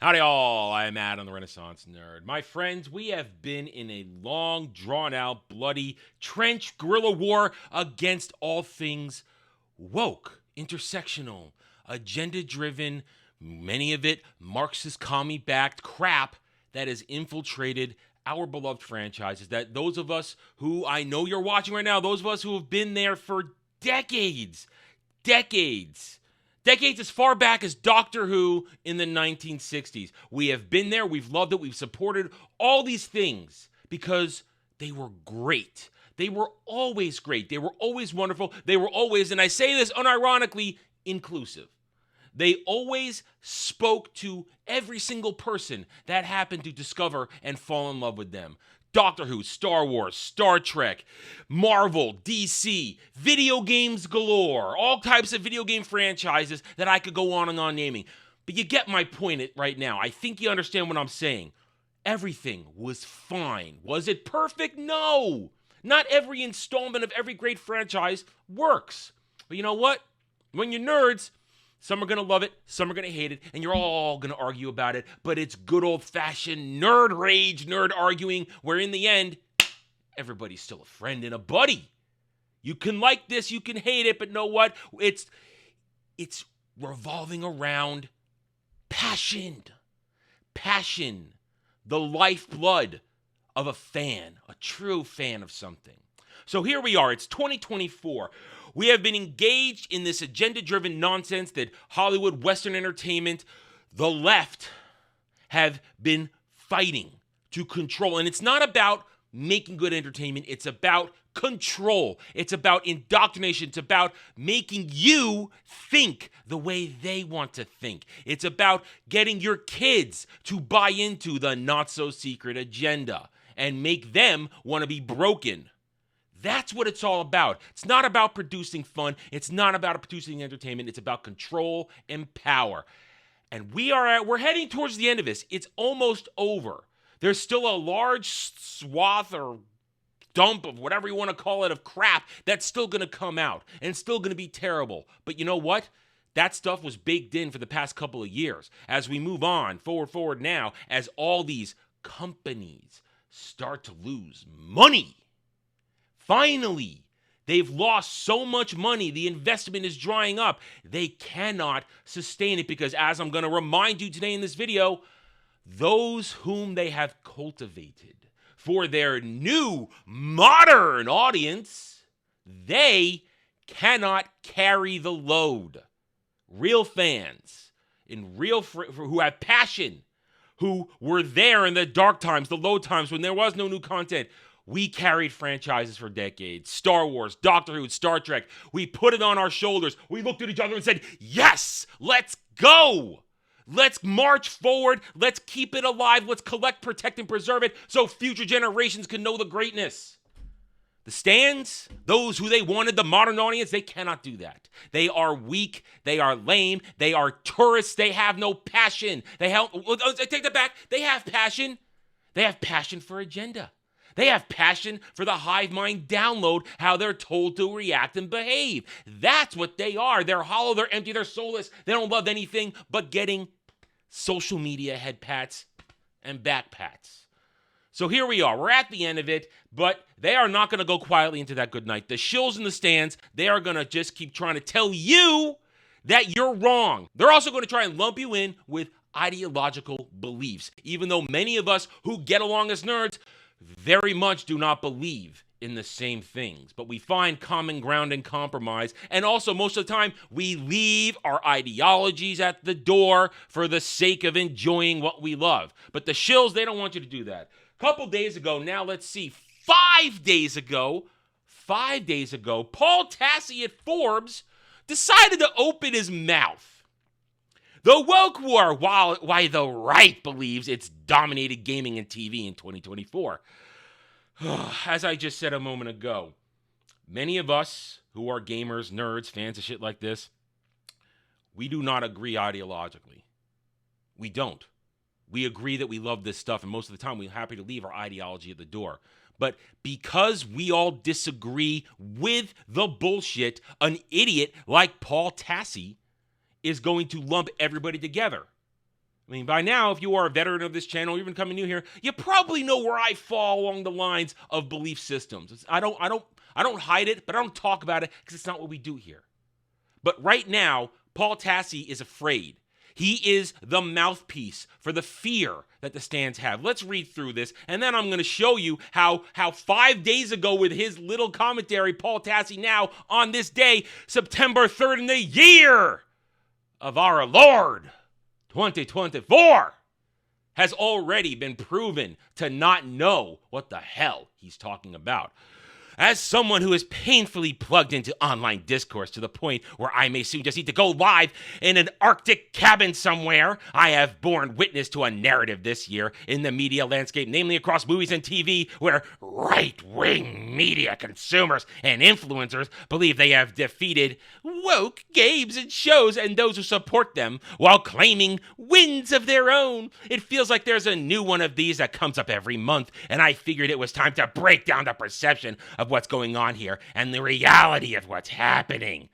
Howdy all, I am Adam the Renaissance Nerd. My friends, we have been in a long, drawn-out, bloody, trench guerrilla war against all things woke, intersectional, agenda-driven, many of it Marxist commie-backed crap that has infiltrated our beloved franchises. That those of us who, I know you're watching right now, those of us who have been there for decades as far back as Doctor Who in the 1960s. We have been there, we've loved it, we've supported all these things because they were great. They were always great. They were always wonderful. They were always, and I say this unironically, inclusive. They always spoke to every single person that happened to discover and fall in love with them. Doctor Who, Star Wars, Star Trek, Marvel, DC, video games galore, all types of video game franchises that I could go on and on naming. But you get my point right now. I think you understand what I'm saying. Everything was fine. Was it perfect? No. Not every installment of every great franchise works. But you know what? When you're nerds, some are going to love it, some are going to hate it, and you're all going to argue about it, but it's good old-fashioned nerd rage, nerd arguing, where in the end, everybody's still a friend and a buddy. You can like this, you can hate it, but know what? It's revolving around passion. Passion, the lifeblood of a fan, a true fan of something. So here we are, it's 2024. We have been engaged in this agenda-driven nonsense that Hollywood, Western entertainment, the left have been fighting to control. And it's not about making good entertainment. It's about control. It's about indoctrination. It's about making you think the way they want to think. It's about getting your kids to buy into the not-so-secret agenda and make them want to be broken. That's what it's all about. It's not about producing fun. It's not about producing entertainment. It's about control and power. And we're heading towards the end of this. It's almost over. There's still a large swath or dump of whatever you want to call it of crap that's still going to come out and it's still going to be terrible. But you know what? That stuff was baked in for the past couple of years. As we move on, forward now, as all these companies start to lose money. Finally, they've lost so much money, the investment is drying up. They cannot sustain it because, as I'm going to remind you today in this video, those whom they have cultivated for their new modern audience, they cannot carry the load. Real fans, who have passion, who were there in the dark times, the low times when there was no new content. We carried franchises for decades. Star Wars, Doctor Who, Star Trek. We put it on our shoulders. We looked at each other and said, yes, let's go. Let's march forward. Let's keep it alive. Let's collect, protect, and preserve it so future generations can know the greatness. The stands, those who they wanted, the modern audience, they cannot do that. They are weak. They are lame. They are tourists. They have no passion. I take that back. They have passion. They have passion for agenda. They have passion for the hive mind download, how they're told to react and behave. That's what they are. They're hollow, they're empty, they're soulless. They don't love anything but getting social media head pats and back pats. So here we are. We're at the end of it, but they are not going to go quietly into that good night. The shills in the stands, they are going to just keep trying to tell you that you're wrong. They're also going to try and lump you in with ideological beliefs, even though many of us who get along as nerds very much do not believe in the same things. But we find common ground and compromise. And also, most of the time, we leave our ideologies at the door for the sake of enjoying what we love. But the shills, they don't want you to do that. A couple days ago, now let's see, 5 days ago, Paul Tassi at Forbes decided to open his mouth. The woke war, why the right believes it's dominated gaming and TV in 2024. As I just said a moment ago, many of us who are gamers, nerds, fans of shit like this, we do not agree ideologically. We don't. We agree that we love this stuff, and most of the time we're happy to leave our ideology at the door. But because we all disagree with the bullshit, an idiot like Paul Tassi is going to lump everybody together. I mean, by now, if you are a veteran of this channel, or even coming new here, you probably know where I fall along the lines of belief systems. I don't hide it, but I don't talk about it because it's not what we do here. But right now, Paul Tassi is afraid. He is the mouthpiece for the fear that the stands have. Let's read through this, and then I'm going to show you how 5 days ago with his little commentary, Paul Tassi now, on this day, September 3rd in the year of our Lord, 2024, has already been proven to not know what the hell he's talking about. As someone who is painfully plugged into online discourse to the point where I may soon just need to go live in an Arctic cabin somewhere, I have borne witness to a narrative this year in the media landscape, namely across movies and TV, where right-wing media consumers and influencers believe they have defeated woke games and shows and those who support them while claiming wins of their own. It feels like there's a new one of these that comes up every month, and I figured it was time to break down the perception of what's going on here and the reality of what's happening.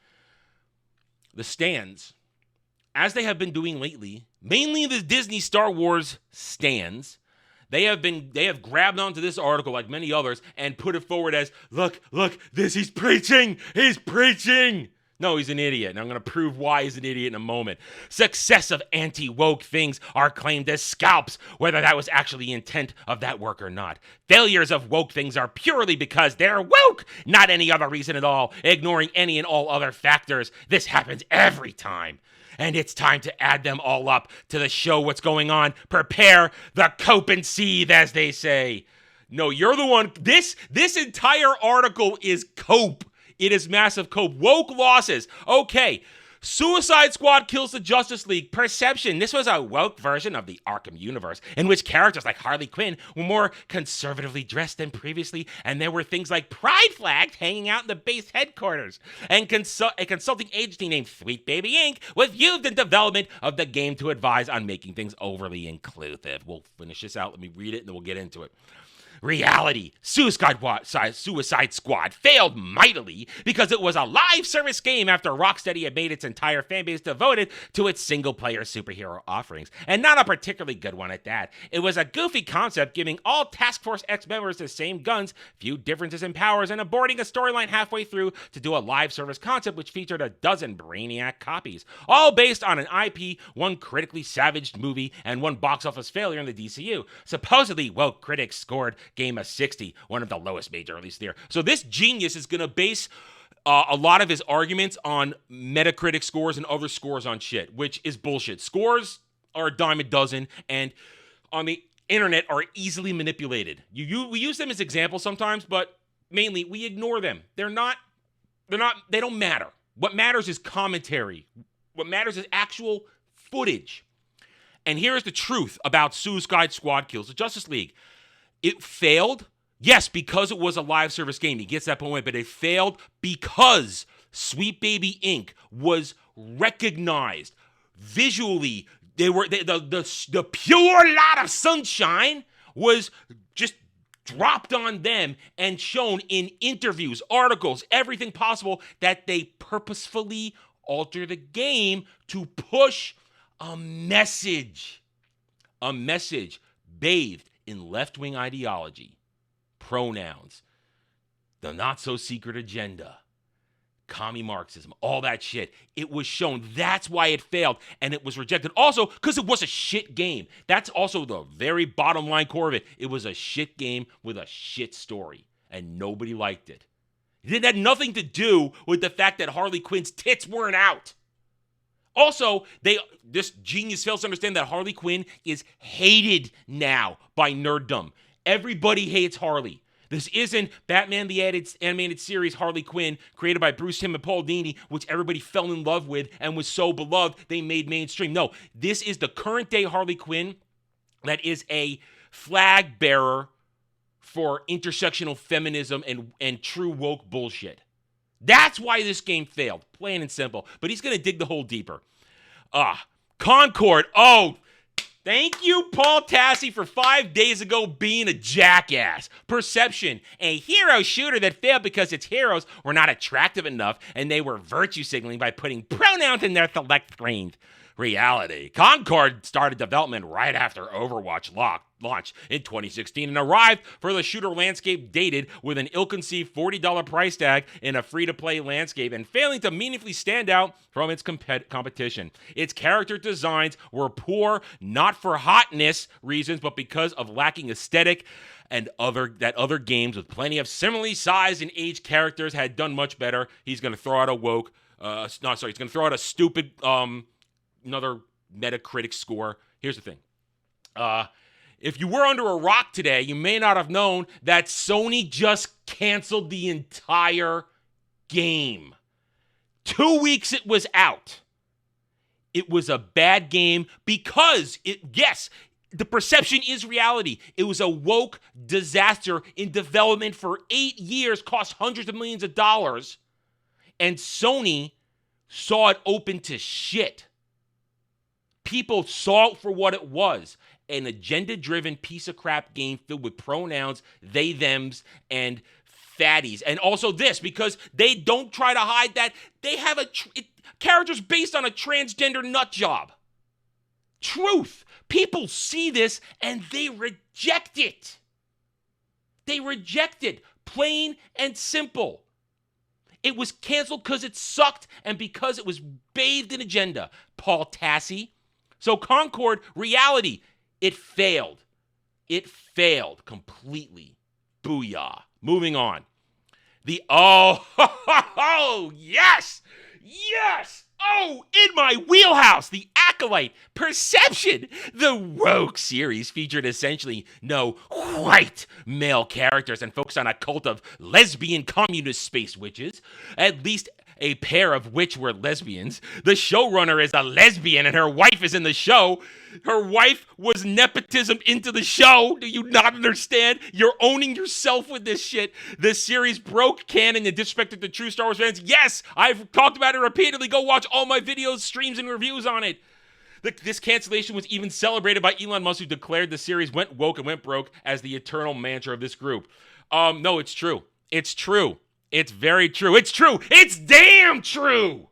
The stands, as they have been doing lately, mainly the Disney Star Wars stands, they have grabbed onto this article like many others and put it forward as, look, he's preaching. No, he's an idiot, and I'm going to prove why he's an idiot in a moment. Success of anti-woke things are claimed as scalps, whether that was actually the intent of that work or not. Failures of woke things are purely because they're woke, not any other reason at all, ignoring any and all other factors. This happens every time. And it's time to add them all up to the show what's going on. Prepare the cope and seethe, as they say. No, you're the one. This entire article is cope. It is massive cope. Woke losses. Okay. Suicide Squad kills the Justice League. Perception. This was a woke version of the Arkham universe, in which characters like Harley Quinn were more conservatively dressed than previously, and there were things like pride flags hanging out in the base headquarters. And a consulting agency named Sweet Baby Inc. was used in development of the game to advise on making things overly inclusive. We'll finish this out. Let me read it, and then we'll get into it. Reality. Suicide Squad failed mightily because it was a live service game after Rocksteady had made its entire fanbase devoted to its single-player superhero offerings, and not a particularly good one at that. It was a goofy concept giving all Task Force X members the same guns, few differences in powers, and aborting a storyline halfway through to do a live service concept which featured a dozen Brainiac copies, all based on an IP, one critically savaged movie, and one box office failure in the DCU. Supposedly, woke critics scored game a 60, one of the lowest major release there. So this genius is going to base a lot of his arguments on Metacritic scores and other scores on shit, which is bullshit. Scores are a dime a dozen, and on the internet are easily manipulated. We use them as examples sometimes, but mainly we ignore them. They don't matter. What matters is commentary. What matters is actual footage. And here's the truth about Suicide Squad Kills the Justice League. It failed, yes, because it was a live service game. He gets that point, but it failed because Sweet Baby Inc. was recognized visually. The pure light of sunshine was just dropped on them and shown in interviews, articles, everything possible, that they purposefully alter the game to push a message bathed in left-wing ideology, pronouns, the not-so-secret agenda, commie Marxism, all that shit. It was shown. That's why it failed, and it was rejected. Also, because it was a shit game. That's also the very bottom line core of it. It was a shit game with a shit story, and nobody liked it. It had nothing to do with the fact that Harley Quinn's tits weren't out. Also, this genius fails to understand that Harley Quinn is hated now by nerddom. Everybody hates Harley. This isn't Batman the Animated Series Harley Quinn, created by Bruce Timm and Paul Dini, which everybody fell in love with and was so beloved they made mainstream. No, this is the current day Harley Quinn that is a flag bearer for intersectional feminism and true woke bullshit. That's why this game failed, plain and simple. But he's going to dig the hole deeper. Concord. Oh, thank you, Paul Tassi, for 5 days ago being a jackass. Perception. A hero shooter that failed because its heroes were not attractive enough and they were virtue signaling by putting pronouns in their select screens. Reality. Concord started development right after Overwatch launch in 2016 and arrived for the shooter landscape dated with an ill-conceived $40 price tag in a free-to-play landscape and failing to meaningfully stand out from its competition. Its character designs were poor, not for hotness reasons, but because of lacking aesthetic and other games with plenty of similarly sized and aged characters had done much better. He's going to throw out he's going to throw out a stupid another Metacritic score. Here's the thing. If you were under a rock today, you may not have known that Sony just canceled the entire game. 2 weeks it was out. It was a bad game because the perception is reality. It was a woke disaster in development for 8 years, cost hundreds of millions of dollars, and Sony saw it open to shit. People saw it for what it was, an agenda-driven piece of crap game filled with pronouns, they, thems, and fatties. And also this, because they don't try to hide that, they have characters based on a transgender nut job. Truth. People see this and they reject it. They reject it. Plain and simple. It was canceled because it sucked and because it was bathed in agenda. Paul Tassi. So Concord, reality, it failed. It failed completely. Booyah. Moving on. Yes! Yes! Oh, in my wheelhouse, the Acolyte, Perception. The Rogue series featured essentially no white male characters and focused on a cult of lesbian communist space witches. At least a pair of which were lesbians. The showrunner is a lesbian and her wife is in the show. Her wife was nepotism into the show. Do you not understand? You're owning yourself with this shit. This series broke canon and disrespected the true Star Wars fans. Yes, I've talked about it repeatedly. Go watch all my videos, streams, and reviews on it. This cancellation was even celebrated by Elon Musk, who declared the series went woke and went broke as the eternal mantra of this group. No, it's true. It's true. It's very true. It's true. It's damn true.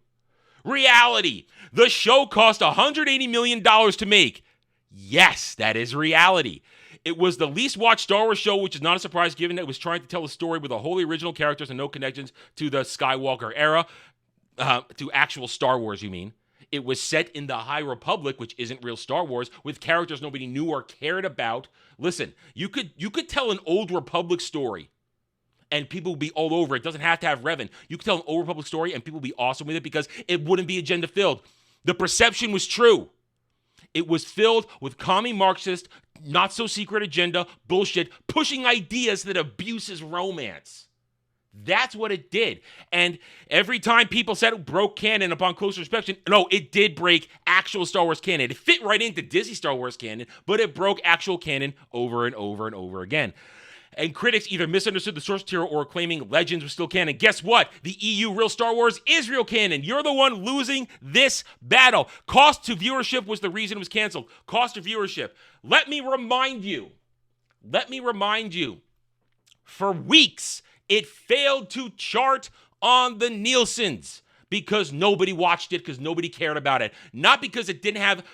Reality. The show cost $180 million to make. Yes, that is reality. It was the least watched Star Wars show, which is not a surprise given that it was trying to tell a story with a wholly original characters and no connections to the Skywalker era, to actual Star Wars, you mean. It was set in the High Republic, which isn't real Star Wars, with characters nobody knew or cared about. Listen, you could tell an Old Republic story and people will be all over it. It doesn't have to have Revan. You can tell an Old Republic story and people will be awesome with it because it wouldn't be agenda-filled. The perception was true. It was filled with commie Marxist, not-so-secret agenda, bullshit, pushing ideas that abuses romance. That's what it did. And every time people said it broke canon upon closer inspection, no, it did break actual Star Wars canon. It fit right into Disney Star Wars canon, but it broke actual canon over and over and over again. And critics either misunderstood the source material or claiming Legends was still canon. Guess what? The EU real Star Wars is real canon. You're the one losing this battle. Cost to viewership was the reason it was canceled. Cost to viewership. Let me remind you. For weeks, it failed to chart on the Nielsen's because nobody watched it, because nobody cared about it. Not because it didn't have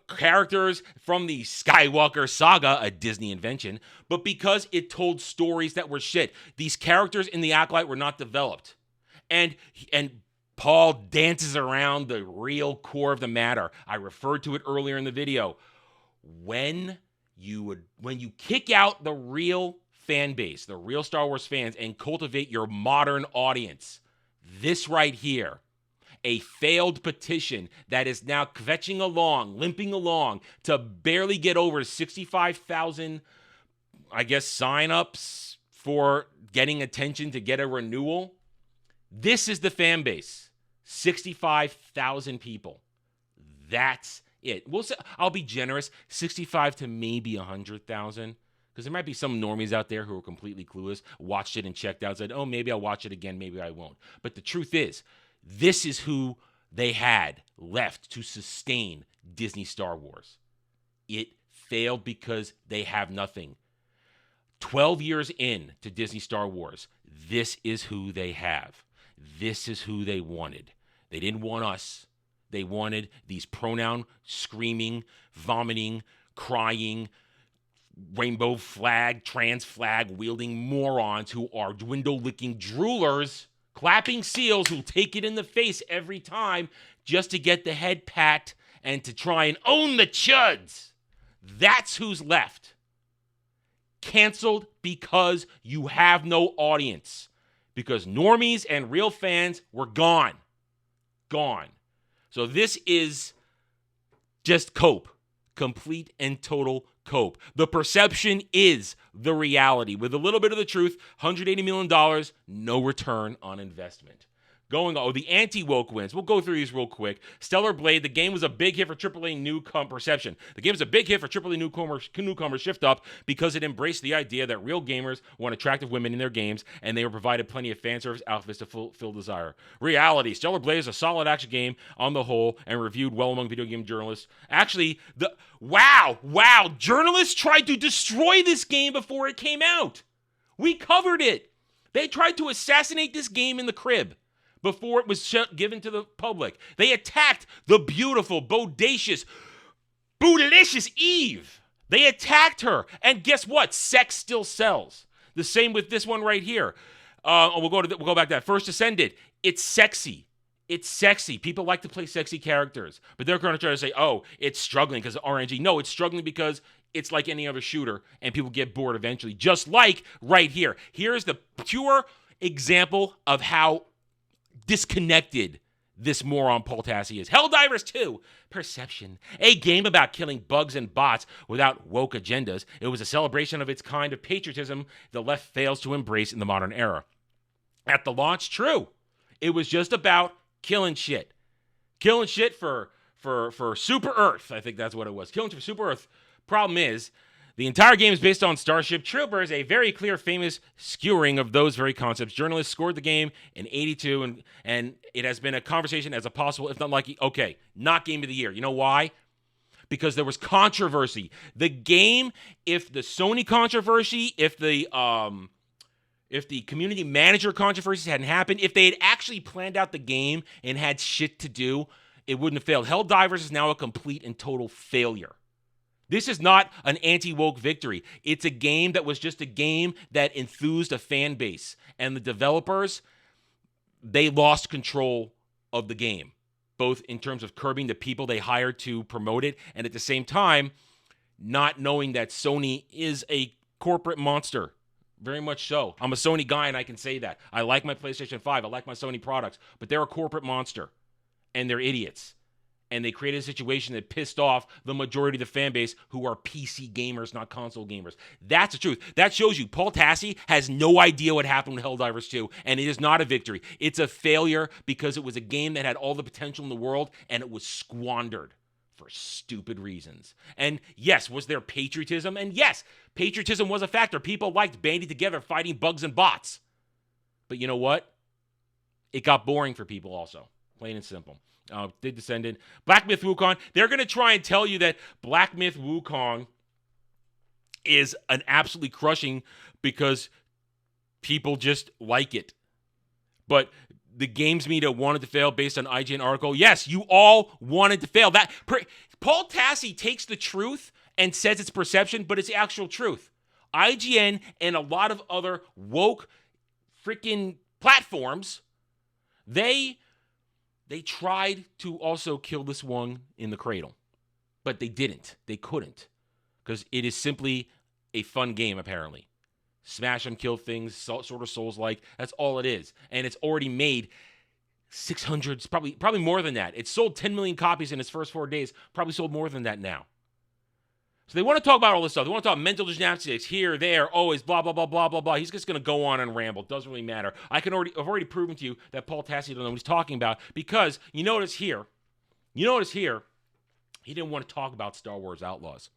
characters from the Skywalker saga, a Disney invention, but because it told stories that were shit. These characters in the Acolyte were not developed. And Paul dances around the real core of the matter. I referred to it earlier in the video. When you kick out the real fan base, the real Star Wars fans, and cultivate your modern audience, this right here, a failed petition that is now limping along to barely get over 65,000, sign-ups for getting attention to get a renewal. This is the fan base. 65,000 people. That's it. I'll be generous. 65 to maybe 100,000. Because there might be some normies out there who are completely clueless, watched it and checked out, said, oh, maybe I'll watch it again, maybe I won't. But the truth is, this is who they had left to sustain Disney Star Wars. It failed because they have nothing. 12 years in to Disney Star Wars, this is who they have. This is who they wanted. They didn't want us. They wanted these pronoun screaming, vomiting, crying, rainbow flag, trans flag wielding morons who are window licking droolers, clapping seals who'll take it in the face every time just to get the head pat and to try and own the chuds. That's who's left. Canceled because you have no audience. Because normies and real fans were gone. Gone. So this is just cope. Complete and total cope. The perception is the reality. With a little bit of the truth, $180 million, no return on investment. The AntiWoke Wins. We'll go through these real quick. Stellar Blade, the game was a big hit for AAA newcomer perception. The game was a big hit for AAA newcomer Shift Up because it embraced the idea that real gamers want attractive women in their games, and they were provided plenty of fan service outfits to fulfill desire. Reality, Stellar Blade is a solid action game on the whole and reviewed well among video game journalists. Actually, journalists tried to destroy this game before it came out. We covered it. They tried to assassinate this game in the crib before it was given to the public. They attacked the beautiful, bodacious, bootylicious Eve. They attacked her. And guess what? Sex still sells. The same with this one right here. We'll go back to that. First Ascended. It's sexy. It's sexy. People like to play sexy characters. But they're going to try to say, oh, it's struggling because of RNG. No, it's struggling because it's like any other shooter, and people get bored eventually. Just like right here. Here's the pure example of how disconnected this moron Paul Tassi is. Helldivers 2, Perception, a game about killing bugs and bots without woke agendas. It was a celebration of its kind of patriotism the left fails to embrace in the modern era. At the launch, true. It was just about killing shit. Killing shit for Super Earth. I think that's what it was. Killing shit for Super Earth. Problem is, the entire game is based on Starship Troopers, a very clear, famous skewering of those very concepts. Journalists scored the game in 82, and it has been a conversation as a possible, if not likely, okay, not game of the year. You know why? Because there was controversy. The game, if the Sony controversy, if the community manager controversies hadn't happened, if they had actually planned out the game and had shit to do, it wouldn't have failed. Helldivers is now a complete and total failure. This is not an anti-woke victory. It's a game that was just a game that enthused a fan base. And the developers, they lost control of the game, both in terms of curbing the people they hired to promote it, and at the same time, not knowing that Sony is a corporate monster. Very much so. I'm a Sony guy, and I can say that. I like my PlayStation 5. I like my Sony products. But they're a corporate monster, and they're idiots. And they created a situation that pissed off the majority of the fan base who are PC gamers, not console gamers. That's the truth. That shows you Paul Tassi has no idea what happened with Helldivers 2, and it is not a victory. It's a failure because it was a game that had all the potential in the world, and it was squandered for stupid reasons. And yes, was there patriotism? And yes, patriotism was a factor. People liked banding together, fighting bugs and bots. But you know what? It got boring for people also. Plain and simple. Did Descendant. Black Myth Wukong. They're going to try and tell you that Black Myth Wukong is an absolutely crushing because people just like it. But the games media wanted to fail based on IGN article. Yes, you all wanted to fail. Paul Tassi takes the truth and says it's perception, but it's the actual truth. IGN and a lot of other woke freaking platforms, they tried to also kill this one in the cradle, but they didn't. They couldn't, because it is simply a fun game, apparently. Smash and kill things, sort of Souls-like. That's all it is. And it's already made 600, probably more than that. It sold 10 million copies in its first 4 days. Probably sold more than that now. So they want to talk about all this stuff. They want to talk mental gymnastics, here, there, always, blah, blah, blah, blah, blah, blah. He's just going to go on and ramble. Doesn't really matter. I've already proven to you that Paul Tassi doesn't know what he's talking about, because you notice here, he didn't want to talk about Star Wars Outlaws.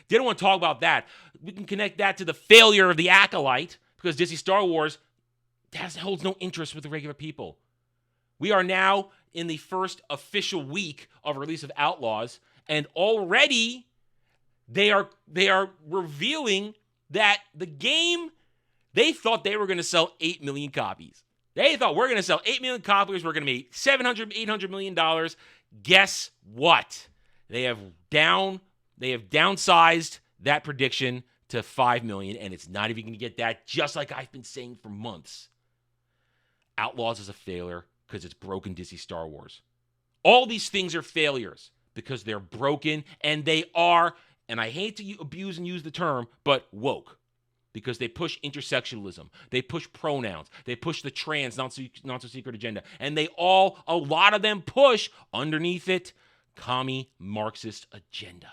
Didn't want to talk about that. We can connect that to the failure of the Acolyte, because Disney Star Wars holds no interest with the regular people. We are now in the first official week of release of Outlaws, and already they are revealing that the game, they thought they were going to sell 8 million copies. They thought, we're going to sell 8 million copies. We're going to make $700, $800 million. guess what? They have downsized that prediction to 5 million, and it's not even going to get that, just like I've been saying for months. Outlaws is a failure because it's broken Disney Star Wars. All these things are failures because they're broken, and they are, and I hate to abuse and use the term, but woke. Because they push intersectionalism, they push pronouns, they push the trans not-so-secret agenda, and a lot of them push, underneath it, commie Marxist agenda.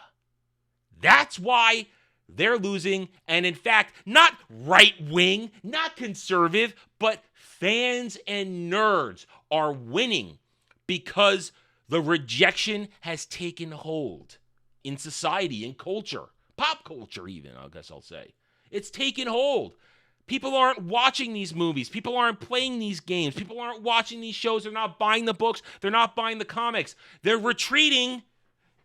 That's why they're losing, and in fact, not right-wing, not conservative, but fans and nerds are winning because the rejection has taken hold in society, in culture, pop culture even, I guess I'll say. It's taken hold. People aren't watching these movies. People aren't playing these games. People aren't watching these shows. They're not buying the books. They're not buying the comics. They're retreating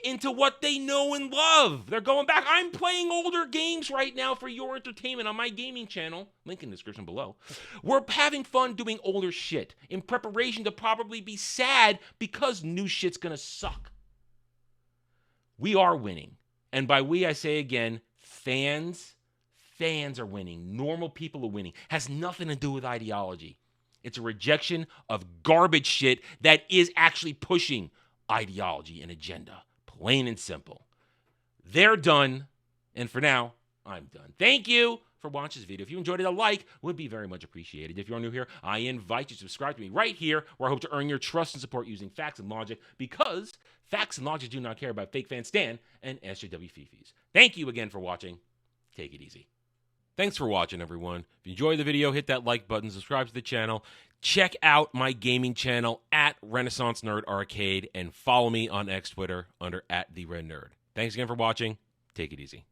into what they know and love. They're going back. I'm playing older games right now for your entertainment on my gaming channel. Link in the description below. We're having fun doing older shit in preparation to probably be sad because new shit's going to suck. We are winning. And by we, I say again, fans are winning. Normal people are winning. Has nothing to do with ideology. It's a rejection of garbage shit that is actually pushing ideology and agenda. Plain and simple. They're done. And for now, I'm done. Thank you for watching this video. If you enjoyed it, a like would be very much appreciated. If you're new here, I invite you to subscribe to me right here, where I hope to earn your trust and support using facts and logic, because facts and logic do not care about fake fan Stan and SJW fifis. Thank you again for watching. Take it easy. Thanks for watching, everyone. If you enjoyed the video, hit that like button, subscribe to the channel, check out my gaming channel at Renaissance Nerd Arcade, and follow me on X Twitter under @TheRedNerd. Thanks again for watching. Take it easy.